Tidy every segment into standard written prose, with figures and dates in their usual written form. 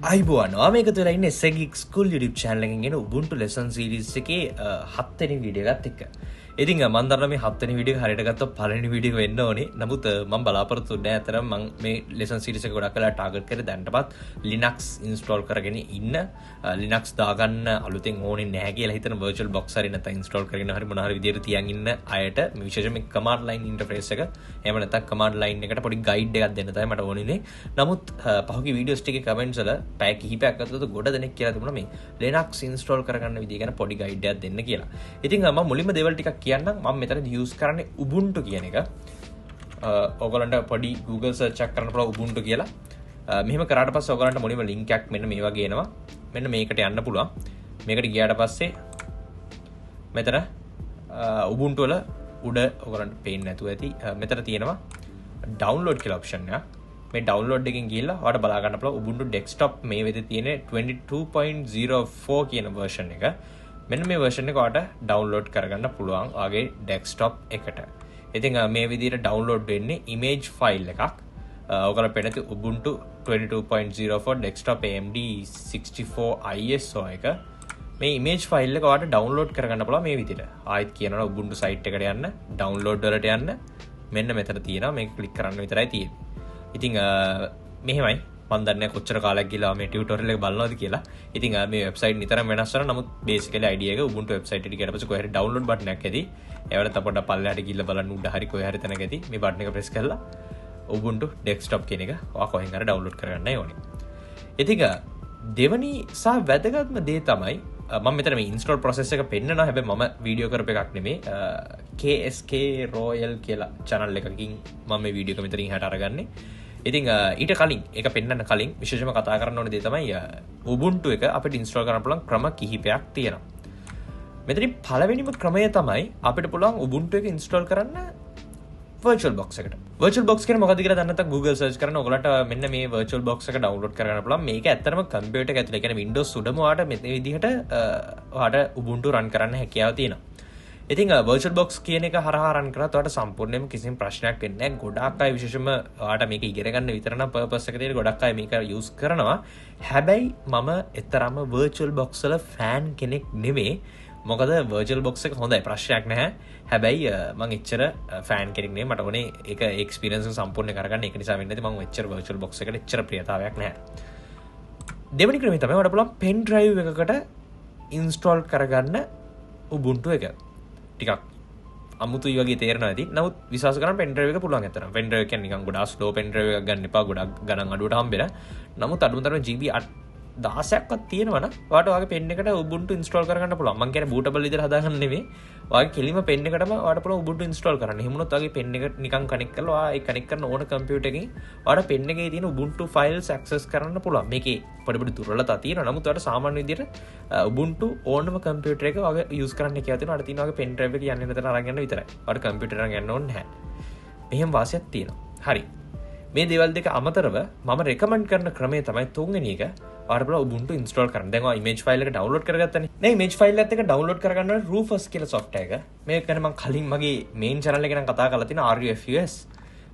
අයිබෝන් මේක තුලා ඉන්නේ Geek ස්කූල් YouTube channel එකෙන් එන Ubuntu lesson series එකේ 7 වෙනි වීඩියෝ එකත් එක්ක. ඉතින් මම දන්නවා මේ 7 වෙනි වීඩියෝ එක හරියට ගත්තොත් පළවෙනි වීඩියෝ එක වෙන්න ඕනේ. නමුත් මම බලාපොරොත්තු වෙන්නේ අතර මම මේ lesson series එක ගොඩක් වෙලා target කරේ දැන්ටපත් Linux install කරගෙන ඉන්න Linux දාගන්න අලුතෙන් ඕනේ නැහැ කියලා හිතන virtual box හරි නැත්නම් install කරගෙන හරි මොන හරි විදියට තියන් ඉන්න අයට මේ විශේෂයෙන් මේ command line interface එක එහෙම නැත්නම් command line එකට පොඩි guide එකක් දෙන්න තමයි මට ඕනේ. නමුත් පහුගිය videos ටිකේ comments වල පැය කිහිපයක් අතලද ගොඩ දෙනෙක් කියලා තිබුණා මේ Linux install කරගන්න විදිය ගැන පොඩි guide එකක් දෙන්න කියලා. ඉතින් මම මුලින්ම දේවල් ටිකක් කියන්නම්. මම මෙතනදී use කරන්නේ Ubuntu කියන එක. ඔයගොල්ලන්ට පොඩි Google search එකක් කරන්න පුළුවන් Ubuntu කියලා. මෙහෙම කරාට පස්සේ ඔයගොල්ලන්ට මුලින්ම link එකක් මෙන්න මේ වගේ එනවා. මෙන්න මේකට යන්න පුළුවන්. මේකට ගියාට පස්සේ මෙතන Ubuntu වල උඩ ඔයගොල්ලන්ට පේන්නේ නැතුව ඇති. මෙතන තියෙනවා download කියලා option එකක්. මේ download එකෙන් ගිහලා ඔයාලට බලා ගන්න පුළුවන් Ubuntu desktop මේ වෙද්දී තියෙන 22.04 කියන version එක. මෙන්න මේ version එක ඔයාලට download කරගන්න පුළුවන් ඔයාගේ desktop එකට. ඉතින් මේ විදිහට download වෙන්නේ image file එකක්. ඔයාලට පේන තු Ubuntu 22.04 desktop AMD 64 ISO එක. මේ image file එක ඔයාලට download කරගන්න පුළුවන් මේ විදිහට. ආයෙත් කියනවා Ubuntu site එකට යන්න, download වලට යන්න. මෙන්න මෙතන තියෙනවා මේක click කරන්න විතරයි තියෙන්නේ. ඉතින් මෙහෙමයි මම දන්නේ කොච්චර කාලයක් ගිහලා මේ ටියුටෝරියල් එක බලනවද කියලා. ඉතින් මේ වෙබ්සයිට් නිතරම වෙනස් වෙනවා. නමුත් බේසිකලි idea එක Ubuntu වෙබ්සයිට් එකට ගියාට පස්සේ කොහේ හරි download button එකක් ඇති. ඒවට තපොඩ පල්ලෙහාට ගිහලා බලන්න උඩ හරි කොහේ හරි තැනක ඇති. මේ button එක press කරලා Ubuntu desktop කියන එක ඔයා කොහෙන් හරි download කරගන්නයි ඕනේ. ඉතින් දෙවනි සහ වැදගත්ම දේ තමයි මම මෙතන මේ install process එක පෙන්නනවා. හැබැයි මම වීඩියෝ කරපු එකක් නෙමෙයි. KSK Royal කියලා channel එකකින් මම මේ වීඩියෝ එක මෙතනින් එහාට අරගන්නේ. ඉතින් ඊට කලින් ඒක පෙන්වන්න කලින් විශේෂම කතා කරන්න ඕනේ දේ තමයි Ubuntu එක අපිට install කරන්න පුළුවන් ක්‍රම කිහිපයක් තියෙනවා. මෙතනින් පළවෙනිම ක්‍රමය තමයි අපිට පුළුවන් Ubuntu එක install කරන්න virtual box එකට. virtual box කියන්නේ මොකක්ද කියලා දන්නේ නැත්නම් Google search කරන ඔයගලට මෙන්න මේ virtual box එක download කරගන්න පුළුවන්. මේක ඇත්තටම computer එක ඇතුලේ කියන්නේ Windows උඩම ඔයාලට මේ විදිහට ඔයාලට Ubuntu run කරන්න හැකියාව තියෙනවා. ඉතින් virtual box කියන එක හරහා run කරත් ඔයාලට සම්පූර්ණයෙන්ම කිසිම ප්‍රශ්නයක් වෙන්නේ නැහැ. ගොඩාක් අය විශේෂයෙන්ම ඔයාලට මේක ඉගෙන ගන්න විතර නම් purpose එක තියෙන ගොඩක් අය මේක use කරනවා. හැබැයි මම එතරම් virtual box වල fan කෙනෙක් නෙමෙයි. මොකද virtual box එක හොඳයි ප්‍රශ්නයක් නැහැ. හැබැයි මම එච්චර fan කෙනෙක් නෙමෙයි. මට ඕනේ ඒක experience එක සම්පූර්ණ කරගන්න. ඒක නිසා වෙන්නේ නැති මම එච්චර virtual box එකට එච්චර ප්‍රියතාවයක් නැහැ. දෙවෙනි ක්‍රමය තමයි ඔයාලට පුළුවන් pen drive එකකට install කරගන්න Ubuntu එක. ටිකක් අමුතුයි වගේ තේරෙනවා ඇති. නමුත් විශ්වාස කරන්න pen drive එක පුළුවන් ඇත්තටම. pen drive කියන්නේ නිකන් ගොඩාක් slow pen drive එකක් ගන්න එපා. ගොඩක් ගණන් අඩුවට හම්බෙලා. නමුත් අඩුම තරමේ GB 16ක්වත් තියෙනවා නම් ඔයාලට ඔයාගේ pen එකට Ubuntu install කරගන්න පුළුවන්. මම කියන්නේ bootable විදිහට හදාගන්න නෙමෙයි. ඔයාගේ කෙලිම pen එකටම ඔයාලට පුළුවන් Ubuntu install කරන්න. එහෙම වුණොත් ඔයාගේ pen එක නිකන් connect කරලා ඔයා ඒ connect කරන ඕන computer එකකින් ඔයාලට pen එකේ තියෙන Ubuntu files access කරන්න පුළුවන්. මේකේ පොඩි පොඩි දුර්වලතා තියෙනවා. නමුත් ඔයාලට සාමාන්‍ය විදිහට Ubuntu ඕනම computer එක ඔයාගේ use කරන්න කියලා තියෙනවා. ඔයාලට තියෙන ඔයාගේ pen drive එක යන්නේ නැතර අරන් යන්න විතරයි. ඔයාලට computer එකෙන් යන්න ඕනේ නැහැ. මෙහෙම වාසියක් තියෙනවා. හරි. මේ දේවල් දෙක අමතරව මම recommend කරන ක්‍රමය තමයි තුන්වෙනි එක. ඔයාලට පුළුවන් Ubuntu install කරන්න. දැන් ඔයා image file එක download කරගත්තනේ. දැන් image file එකත් එක download කරගන්න ඕනේ Rufus කියලා software එක. මේක ගැන මම කලින් මගේ main channel එකේ නම් කතා කරලා තියෙනවා RUFUS.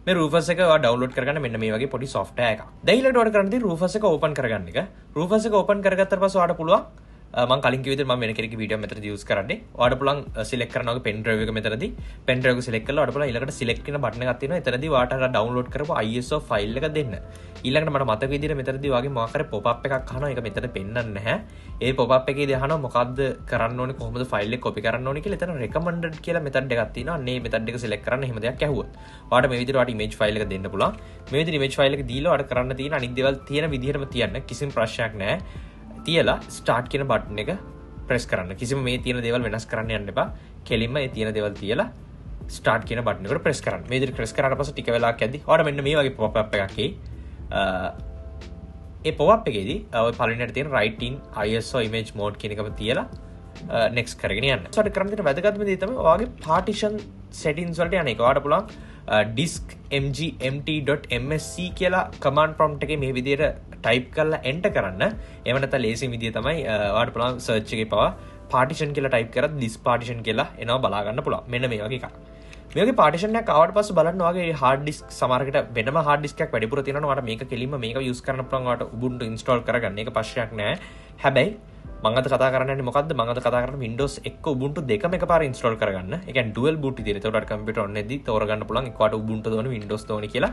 මේ Rufus එක ඔයා download කරගන්න මෙන්න මේ වගේ පොඩි software එකක්. දැන් ඊළඟට ඔයාලට කරන්න තියෙන්නේ Rufus එක open කරගන්න එක. Rufus එක open කරගත්තාට පස්සේ ඔයාලට පුළුවන් මම කලින් කිව්ව විදිහට මම වෙන කෙනෙක්ගේ වීඩියෝ මෙතනදී use කරන්නේ. ඔයාලට පුළුවන් select කරනවා වගේ pen drive එක මෙතනදී pen drive එක select කරලා ඔයාලට පුළුවන් ඊළඟට select කියන button එකක් තියෙනවා. එතනදී ඔයාලට අර download කරපු ISO file එක දෙන්න. ඊළඟට මට මතක විදිහට මෙතනදී ඔයාගේ මොකක් හරි pop up එකක් අහනවා. ඒක මෙතන පෙන්නන්නේ නැහැ. ඒ pop up එකේදී අහනවා මොකද්ද කරන්න ඕනේ කොහොමද file එක copy කරන්න ඕනේ කියලා. එතන recommended කියලා method එකක් තියෙනවා. අනේ method එක select කරන්න එහෙම දෙයක් ඇහුවොත්. ඔයාලට මේ විදිහට ඔයාලට image file එක දෙන්න පුළුවන්. මේ විදිහට image file එක දීලා ඔයාලට කරන්න තියෙන අනිත් දේවල් තියෙන විදිහටම තියන්න. කිසිම ප්‍රශ්නයක් නැහැ. තියලා start කියන button එක press කරන්න. කිසිම මේ තියෙන දේවල් වෙනස් කරන්න යන්න එපා. කෙලින්ම මේ තියෙන දේවල් තියලා start කියන button එකට press කරන්න. මේ විදිහට press කරාට පස්සේ ටික වෙලාවක් යද්දි ඔයාලට මෙන්න මේ වගේ pop up එකක් එයි. ඒ pop up එකේදී ඔය පළවෙනියට තියෙන write in ISO image mode කියන එකම තියලා next කරගෙන යන්න. ඒකට කරන්න තියෙන වැදගත්ම දේ තමයි ඔයාගේ partition settings වලට යන එක. ඔයාලට පුළුවන් disk mgmt.msc කියලා command prompt එකේ මේ විදිහට type කරලා enter කරන්න. එහෙම නැත්නම් ලේසිම විදිය තමයි ඔයාලට පුළුවන් search එකේ පවා partition කියලා type කරත් disk partition කියලා එනවා බලා ගන්න පුළුවන්. මෙන්න මේ වගේ එකක්. මේකේ පාටිෂන් එකක් ආවට පස්සේ බලන්න ඔයාගේ hard disk සමහරකට වෙනම hard disk එකක් වැඩිපුර තියෙනවා. ඔයාලට මේක කෙලින්ම මේක use කරන්න පුළුවන්. ඔයාලට Ubuntu install කරගන්න. ඒක ප්‍රශ්නයක් නෑ. හැබැයි මම අද කතා කරන්නේ මොකද්ද? මම අද කතා කරන්නේ Windows එක්ක Ubuntu දෙකම එකපාර install කරගන්න. ඒ කියන්නේ dual boot විදියට. ඒකට ඔයාලට computer on එකදී තෝරගන්න පුළුවන් එක්ක ඔයාලට Ubuntu දෝනේ Windows දෝනේ කියලා.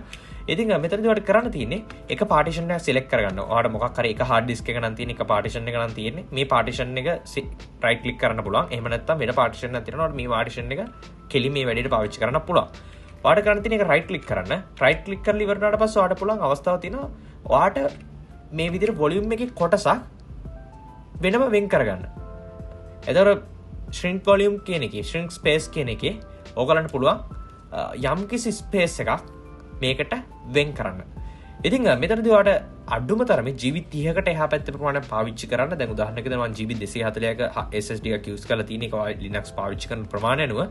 ඉතින් මෙතනදී ඔයාලට කරන්න තියෙන්නේ එක partition එකක් select කරගන්න. ඔයාලට මොකක් හරි එක hard disk එක නම් තියෙන එක partition එක නම් තියෙන්නේ. මේ partition එක right click කරන්න පුළුවන්. එහෙම නැත්නම් වෙන partition එකක් තියෙනවා. මේ partition එක කෙලින් මේ වැඩේට පාවිච්චි කරන්න පුළුවන්. ඔයාලට කරන්න තියෙන එක right click කරන්න. right click කරලා ඉවර වුණාට පස්සේ ඔයාලට පුළුවන් අවස්ථාවක් තියෙනවා. ඔයාලට මේ විදිහට volume එකේ කොටසක් වෙනම වෙන් කරගන්න. එතකොට shrink volume කියන එකේ shrink space කියන එකේ ඕගලන්ට පුළුවන් යම්කිසි space එකක් මේකට වෙන් කරන්න. ඉතින් මෙතනදී ඔයාලට අඩුම තරමේ GB 30කට එහා පැත්තේ ප්‍රමාණයක් පාවිච්චි කරන්න. දැන් උදාහරණයකට මම GB 240ක SSD එකක් use කරලා තියෙන එක Linux පාවිච්චි කරන ප්‍රමාණය අනුව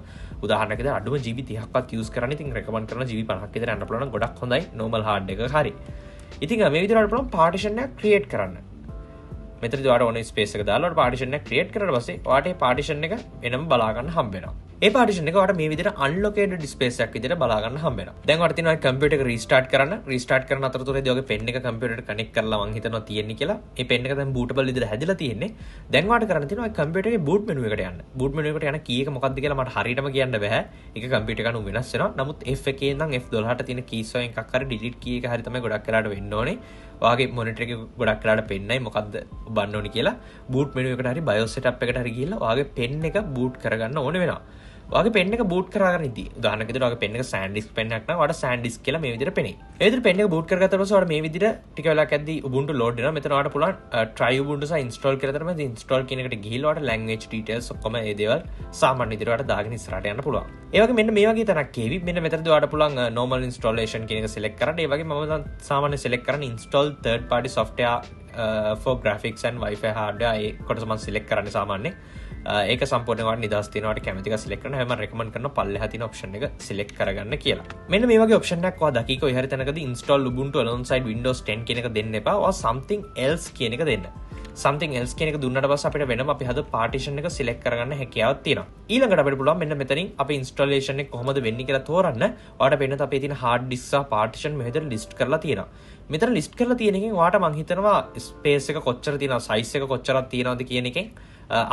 උදාහරණයකට අඩුම GB 30ක්වත් use කරන්න. ඉතින් recommend කරන GB 50ක් විතර යන්න පුළුවන් නම් ගොඩක් හොඳයි normal hard එකක හරි. ඉතින් මේ විදිහට පුළුවන් partition එකක් create කරන්න. මෙතනදී ඔයාලට ඕනේ ස්පේස් එක දාලා ඔයාලට පාටිෂන් එක ක්‍රියේට් කරලා පස්සේ ඔයාලට මේ පාටිෂන් එක වෙනම බලා ගන්න හම්බ වෙනවා. ඒ පාටිෂන් එක ඔයාලට මේ විදිහට අන්ලොකේටඩ් ස්පේස් එකක් විදිහට බලා ගන්න හම්බ වෙනවා. දැන් ඔයාලට තියෙනවා කම්පියුටර් එක රීස්ටාර්ට් කරන්න. රීස්ටාර්ට් කරන අතරතුරේදී ඔයගේ පෙන් එක කම්පියුටරට කනෙක්ට් කරලා මම හිතනවා තියෙන්නේ කියලා. ඒ පෙන් එක දැන් බූටබල් විදිහට හැදිලා තියෙන්නේ. දැන් ඔයාලට කරන්න තියෙනවා ඔය කම්පියුටරේ බූට් මෙනු එකට යන්න. බූට් මෙනු එකට යන කී එක මොකක්ද කියලා මට හරියටම කියන්න බෑ. ඒක කම්පියුටර් එක අනුව වෙනස් වෙනවා. නමුත් F1 ඉඳන් F12ට තියෙන කීස් වලින් එකක් හරි ඩිලීට් කී එක හරි තමයි ගොඩක් වෙලාට වෙන්න ඕනේ. ඔයාගේ මොනිටර් එකේ ගොඩක් වෙලාට පෙන්නයි මොකද්ද ඔබන්න ඕනේ කියලා. බූට් මෙනු එකට හරි BIOS setup එකට හරි ගිහිල්ලා ඔයාගේ පෙන් එක බූට් කරගන්න ඕනේ වෙනවා. ඔයාගේ පෙන් එක බූට් කරගන්න ඉතින් උදාහරණයක් විදිහට ඔයාගේ පෙන් එක SanDisk පෙන් එකක් නම් ඔයාලට SanDisk කියලා මේ විදිහට පෙනේ. ඒ විදිහට පෙන් එක බූට් කරගත්ත පස්සේ ඔයාලට මේ විදිහට ටික වෙලාවක් යද්දී Ubuntu load වෙනවා. මෙතන ඔයාලට පුළුවන් try Ubuntu සහ install කියලා තමයි. ඉතින් install කියන එකට ගිහිල්ලා ඔයාලට language details ඔක්කොම ඒ දේවල් සාමාන්‍ය විදිහට ඔයාලට දාගෙන ඉස්සරහට යන්න පුළුවන්. ඒ වගේ මෙන්න මේ වගේ තැනක් ඒවි. මෙන්න මෙතනදී ඔයාලට පුළුවන් normal installation කියන එක select කරන්න. ඒ වගේ මම දැන් සාමාන්‍ය select කරන්නේ install third party software for graphics and Wi-Fi hardware. ඒ කොටස මම select කරන්නේ සාමාන්‍යයෙන්. ඒක සම්පූර්ණයෙන් ඔයාලට නිදහස් තියෙනවා. ඔයාලට කැමති එක select කරන්න. හැබැයි මම recommend කරනවා පල්ලෙහා තියෙන option එක select කරගන්න කියලා. මෙන්න මේ වගේ option එකක් ඔයා දකීක ඔය හරි තැනකදී install Ubuntu alongside Windows 10 කියන එක දෙන්න එපා. ඔයා something else කියන එක දෙන්න. something else කියන එක දුන්නාට පස්සේ අපිට වෙනම අපි හද partition එක select කරගන්න හැකියාවක් තියෙනවා. ඊළඟට අපිට පුළුවන් මෙන්න මෙතනින් අපේ installation එක කොහොමද වෙන්නේ කියලා තෝරන්න. ඔයාලට වෙනත් අපේ තියෙන hard disk සහ partition මෙහෙතන list කරලා තියෙනවා. මෙතන list කරලා තියෙන එකෙන් ඔයාට මං හිතනවා space එක කොච්චර තියෙනවද size එක කොච්චරක් තියෙනවද කියන එකෙන්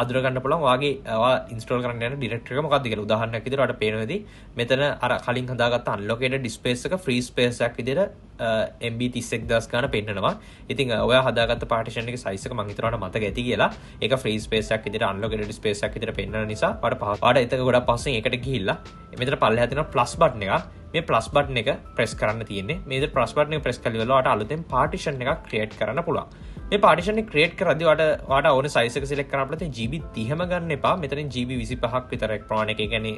අඳුර ගන්න පුළුවන් ඔයාගේ ඔයා install කරන්න යන directory එක මොකක්ද කියලා. උදාහරණයක් විදිහට ඔයාලට පේනවාදී මෙතන අර කලින් හදාගත්ත unallocated space එක free space එකක් විදිහට MB 31000 ගන්න පෙන්නනවා. ඉතින් ඔයා හදාගත්ත partition එකේ size එක මං හිතනවා මතක ඇති කියලා. ඒක free space එකක් විදිහට unallocated space එකක් විදිහට පෙන්නන නිසා ඔයාට ඒක ගොඩක් පස්සෙන් ඒකට ගිහිල්ලා මෙතන පල්ලෙහා තියෙන plus button එක මේ plus button එක press කරන්න තියෙන්නේ. මේ විදිහට plus button එක press කරලා ඔයාට අලුතෙන් partition එකක් create කරන්න පුළුවන්. මේ partition එක create කරද්දී ඔයාට ඕනේ size එක select කරන්න අපිට GB 30ම ගන්න එපා. මෙතනින් GB 25ක් විතර ප්‍රමාණයක්. ඒ කියන්නේ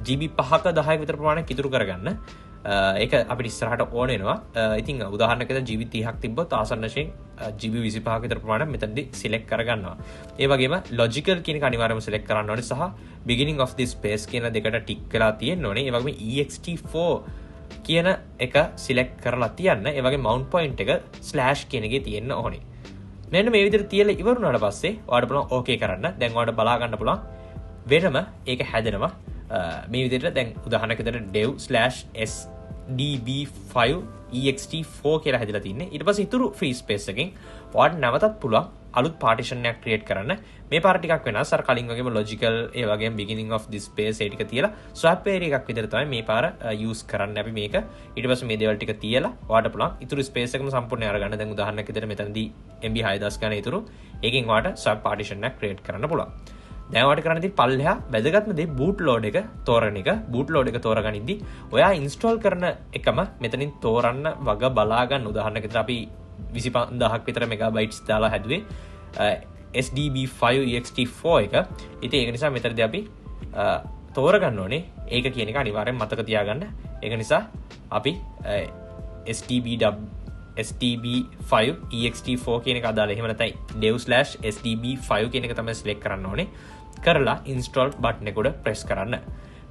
GB 5ක 10ක විතර ප්‍රමාණයක් ඉතුරු කරගන්න. ඒක අපිට ඉස්සරහට ඕන වෙනවා. ඉතින් උදාහරණයකට GB 30ක් තිබ්බොත් ආසන්න වශයෙන් GB 25ක විතර ප්‍රමාණයක් මෙතනදී select කරගන්නවා. ඒ වගේම logical කියන එක අනිවාර්යයෙන්ම select කරන්න ඕනේ සහ beginning of this space කියන දෙකට tick කරලා තියෙන්න ඕනේ. ඒ වගේම ext4 කියන එක select කරලා තියන්න. ඒ වගේ mount point එක slash කියන එකේ තියෙන්න ඕනේ. මෙන්න මේ විදිහට තියලා ඉවර වුණාට පස්සේ ඔයාලට පුළුවන් okay කරන්න. දැන් ඔයාලට බලා ගන්න පුළුවන් වෙනම ඒක හැදෙනවා. මේ විදිහට දැන් උදාහරණයක් විදිහට dev/sdb5ext4 කියලා හැදලා තින්නේ. ඊට පස්සේ ඉතුරු free space එකෙන් ඔයාලට නැවතත් පුළුවන් අලුත් partition එකක් create කරන්න. මේ පාර ටිකක් වෙනස්. අර කලින් වගේම logical ඒ වගේම beginning of this space ඒ ටික තියලා swap area එකක් විදිහට තමයි මේ පාර use කරන්න අපි මේක. ඊට පස්සේ මේ දේවල් ටික තියලා ඔයාලට පුළුවන් ඉතුරු space එකම සම්පූර්ණයෙන් අරගන්න. දැන් උදාහරණයක් විදිහට මෙතනදී MB 6000 ගන්න ඉතුරු. ඒකෙන් ඔයාලට swap partition එකක් create කරන්න පුළුවන්. දැන් ඔයාලට කරන්න තියෙන්නේ පල්ලෙහා වැදගත්ම දේ boot load එක තෝරන එක. boot load එක තෝරගනිද්දී ඔයා install කරන එකම මෙතනින් තෝරන්න වග බලා ගන්න. උදාහරණයක් විදිහට අපි 25000ක් විතර megabytes දාලා හැදුවේ SDB5ext4 එක. ඉතින් ඒක නිසා මෙතනදී අපි තෝරගන්න ඕනේ ඒක කියන එක අනිවාර්යෙන් මතක තියාගන්න. ඒක නිසා අපි SDB5ext4 කියන එක අදාළ එහෙම නැත්නම් dev/sdb5 කියන එක තමයි select කරන්න ඕනේ. කරලා install button එක උඩ press කරන්න.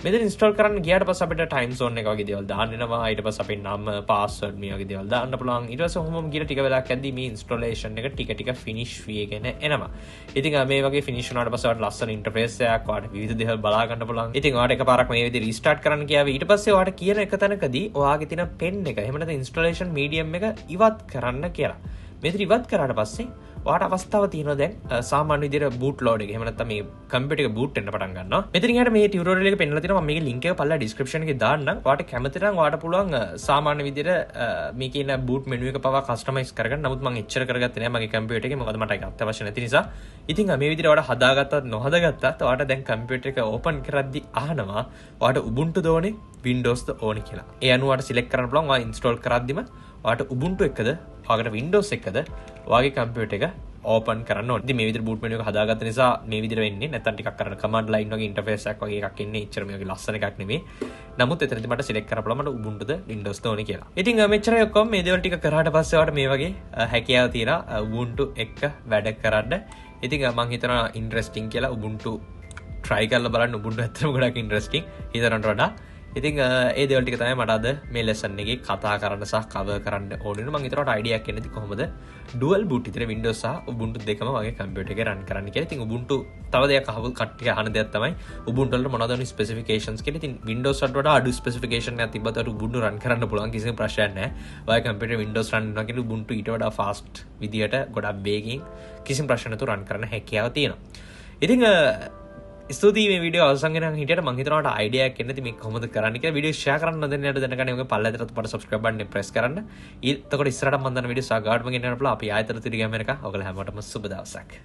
මෙතන ඉන්ස්ටෝල් කරන්න ගියාට පස්සේ අපිට ටයිම් සෝන් එක වගේ දේවල් දාන්න වෙනවා. ඊට පස්සේ අපේ නම පාස්වර්ඩ් මේ වගේ දේවල් දාන්න පුළුවන්. ඊට පස්සේ ඔහොම ගිහලා ටික වෙලාවක් යද්දී මේ ඉන්ස්ටෝලේෂන් එක ටික ටික ෆිනිෂ් වීගෙන එනවා. ඉතින් මේ වගේ ෆිනිෂ් වුණාට පස්සේ ඔයාලට ලස්සන ඉන්ටර්ෆේස් එකක් ඔයාලට විවිධ දේවල් බලා ගන්න පුළුවන්. ඉතින් ඔයාලට එකපාරක් මේ විදිහට රීස්ටාර්ට් කරන්න කියාවේ. ඊට පස්සේ ඔයාලට කියන එක තැනකදී ඔයාගේ තියෙන පෙන් එක එහෙම නැත්නම් ඉන්ස්ටෝලේෂන් මීඩියම් එක ඉවත් කරන්න කියලා. මෙතන ඉවත් කරාට පස්සේ ඔයාට අවස්ථාව තියෙනවා දැන් සාමාන්‍ය විදිහට බූට් ලෝඩ් එක එහෙම නැත්නම් මේ කම්පියුටර් එක බූට් වෙන්න පටන් ගන්නවා. මෙතන ඉහට මේ ටියුටෝරියල් එක පෙන්නලා තියෙනවා. මම මේකේ link එක පල්ලා description එකේ දාන්නම්. ඔයාට කැමති නම් ඔයාට පුළුවන් සාමාන්‍ය විදිහට මේකේ ඉන්න බූට් මෙනු එක පවා කස්ටමයිස් කරගන්න. නමුත් මම එච්චර කරගත්තේ නෑ මගේ කම්පියුටර් එකේ. මොකද මට ඒක අත්‍යවශ්‍ය නැති නිසා. ඉතින් මේ විදිහට ඔයාට හදාගත්තත් නොහදාගත්තත් ඔයාට දැන් කම්පියුටර් එක ඕපන් කරද්දි අහනවා ඔයාට Ubuntu ද ඕනේ Windows ද ඕනේ කියලා. ඒ අනුව ඔයාට සිලෙක්ට් කරන්න පුළුවන්. ඔයා ඉන්ස්ටෝල් කරද්දිම ඔයාට Ubuntu එකද ඔයාලට Windows එකද ඔයාගේ කම්පියුටර් එක ඕපන් කරන්න ඕනේ. ඉතින් මේ විදිහට බූට් මෙනු එක හදාගත්ත නිසා මේ විදිහට වෙන්නේ. නැත්නම් ටිකක් කරන්න කමාන්ඩ් ලයින් වගේ ඉන්ටර්ෆේස් එකක් වගේ එකක් එන්නේ. එච්චර මේ වගේ ලස්සන එකක් නෙමෙයි. නමුත් එතනදී මට සිලෙක්ට් කරන්න පුළුවන් මට Ubuntu ද Windows ද ඕනේ කියලා. ඉතින් මෙච්චරයි ඔක්කොම මේ දේවල් ටික කරාට පස්සේ ඔයාලට මේ වගේ හැකියාව තියෙනවා Ubuntu එක වැඩ කරන්න. ඉතින් මම හිතනවා ඉන්ටරෙස්ටිං කියලා Ubuntu try කරලා බලන්න. Ubuntu ඇත්තටම ගොඩක් ඉන්ටරෙස්ටිං හිතනට වඩා. ඉතින් ඒ දේවල් ටික තමයි මට අද මේ ලෙසන් එකේ කතා කරන්න සහ කවර් කරන්න ඕනේ. මම හිතනවා අයිඩියා එකක් එන්නේ කොහොමද ඩුවල් බූට් විතර Windows සහ Ubuntu දෙකම වගේ කම්පියුටර් එකේ රන් කරන්න කියලා. ඉතින් Ubuntu තව දෙයක් අහවල් කට්ටිය අහන දෙයක් තමයි Ubuntu වල මොනවද වුනේ ස්පෙસિෆිකේෂන්ස් කියලා. ඉතින් Windows වලට වඩා අඩු ස්පෙસિෆිකේෂන් එකක් තිබ්බත් Ubuntu රන් කරන්න පුළුවන් කිසිම ප්‍රශ්නයක් නැහැ. ඔය කම්පියුටර් Windows රන් කරනවා කියන Ubuntu ඊට වඩා ෆාස්ට් විදියට ගොඩක් වේගින් කිසිම ප්‍රශ්න නැතුව රන් කරන්න හැකියාව තියෙනවා. ඉතින් ස්තුතියි මේ වීඩියෝ අවසන් වෙනකන් හිටියට මම හිතනවා ඔයාලට අයිඩියා එකක් එන්නේ මේක කොහොමද කරන්න කියලා. වීඩියෝ ෂෙයා කරන්න නොදෙන්න යට දැනගන්න ඔයගේ පල්ලෙහාට පොඩ subscribe button එක press කරන්න. එතකොට ඉස්සරහට මම දාන වීඩියෝ සහ ගාඩ් මගෙන් යන අපලා අපි ආයතන තුරි ගෑම එකක්. ඔයගොල්ලෝ හැමෝටම සුබ දවසක්.